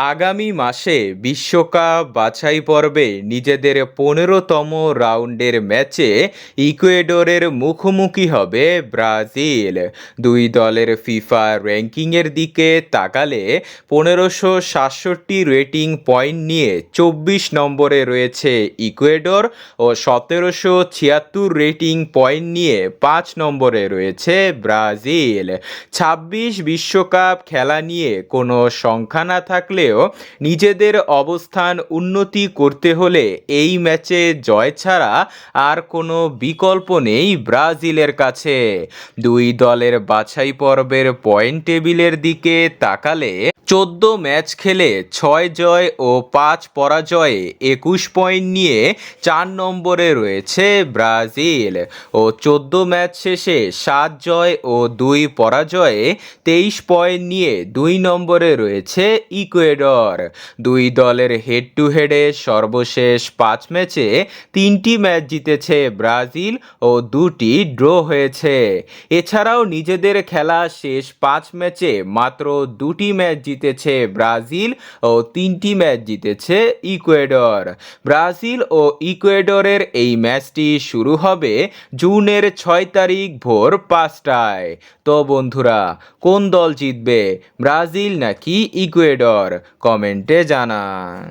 আগামী মাসে বিশ্বকাপ বাছাই পর্বে নিজেদের ১৫তম রাউন্ডের ম্যাচে ইকুয়েডরের মুখোমুখি হবে ব্রাজিল। দুই দলের ফিফা র্যাঙ্কিংয়ের দিকে তাকালে ১৫৬৭ রেটিং পয়েন্ট নিয়ে ২৪ নম্বরে রয়েছে ইকুয়েডর ও ১৭৭৬ রেটিং পয়েন্ট নিয়ে ৫ নম্বরে রয়েছে ব্রাজিল। ২৬ বিশ্বকাপ খেলা নিয়ে কোনো সংখ্যা না থাকলে নিজেদের অবস্থান উন্নতি করতে হলে এই ম্যাচে জয় ছাড়া আর কোনো বিকল্প নেই ব্রাজিলের কাছে। দুই দলের বাছাই পর্বের পয়েন্ট টেবিলের দিকে তাকালে ১৪ ম্যাচ খেলে ৬ জয় ও ৫ পরাজয়ে ২১ পয়েন্ট নিয়ে ৪ নম্বরে রয়েছে ব্রাজিল ও ১৪ ম্যাচ শেষে ৭ জয় ও ২ পরাজয়ে ২৩ পয়েন্ট নিয়ে ২ নম্বরে রয়েছে ইকুয়েডর। দুই দলের হেড টু হেডে সর্বশেষ ৫ ম্যাচে ৩টি ম্যাচ জিতেছে ব্রাজিল ও ২টি ড্র হয়েছে। এছাড়াও নিজেদের খেলা শেষ ৫ ম্যাচে মাত্র ২টি ম্যাচ জিতেছে ব্রাজিল ও ৩টি ম্যাচ জিতেছে ইকুয়েডর। ব্রাজিল ও ইকুয়েডরের এই ম্যাচটি শুরু হবে জুনের ৬ তারিখ ভোর ৫টায়। তো বন্ধুরা, কোন দল জিতবে, ব্রাজিল নাকি ইকুয়েডর? কমেন্টে জানান।